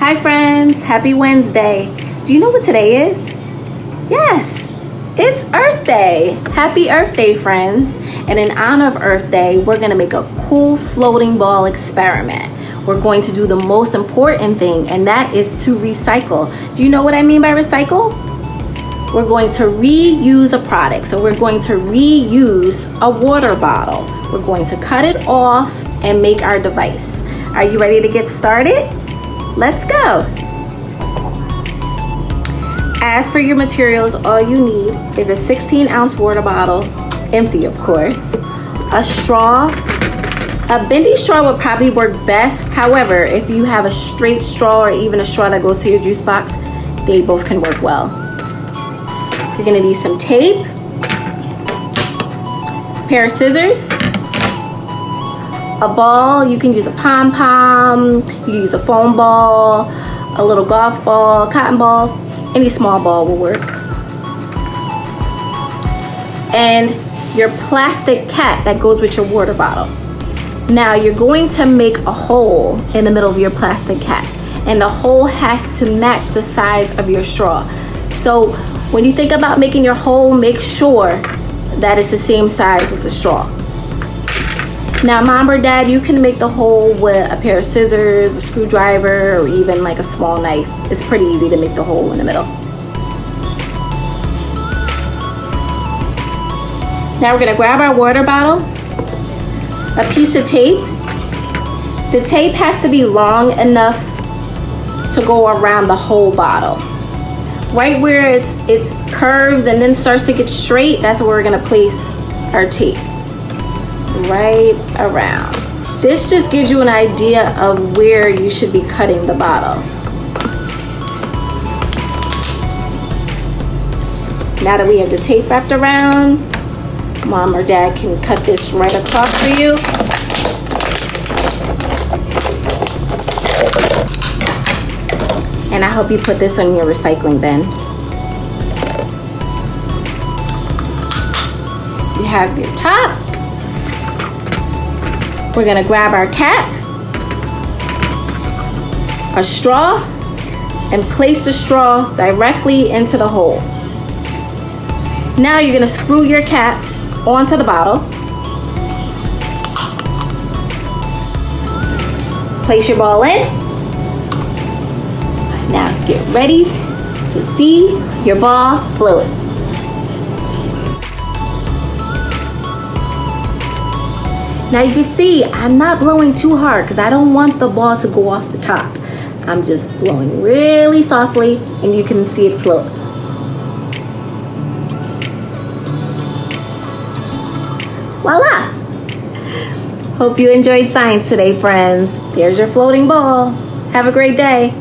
Hi friends, happy Wednesday. Do you know what today is? Yes, it's Earth Day. Happy Earth Day, friends. And in honor of Earth Day, we're gonna make a cool floating ball experiment. We're going to do the most important thing, and that is to recycle. Do you know what I mean by recycle? We're going to reuse a product. So we're going to reuse a water bottle. We're going to cut it off and make our device. Are you ready to get started? Let's go. As for your materials, all you need is a 16-ounce water bottle, empty of course, a straw. A bendy straw would probably work best. However, if you have a straight straw or even a straw that goes to your juice box, they both can work well. You're gonna need some tape, a pair of scissors, a ball. You can use a pom-pom, you can use a foam ball, a little golf ball, cotton ball, any small ball will work. And your plastic cap that goes with your water bottle. Now you're going to make a hole in the middle of your plastic cap, and the hole has to match the size of your straw. So when you think about making your hole, make sure that it's the same size as the straw. Now, mom or dad, you can make the hole with a pair of scissors, a screwdriver, or even like a small knife. It's pretty easy to make the hole in the middle. Now we're gonna grab our water bottle, a piece of tape. The tape has to be long enough to go around the whole bottle. Right where it's curves and then starts to get straight, that's where we're gonna place our tape. Right around. This just gives you an idea of where you should be cutting the bottle. Now that we have the tape wrapped around, mom or dad can cut this right across for you. And I hope you put this on your recycling bin. You have your top. We're gonna grab our cap, a straw, and place the straw directly into the hole. Now you're gonna screw your cap onto the bottle. Place your ball in. Now get ready to see your ball float. Now you can see I'm not blowing too hard because I don't want the ball to go off the top. I'm just blowing really softly and you can see it float. Voila! Hope you enjoyed science today, friends. There's your floating ball. Have a great day.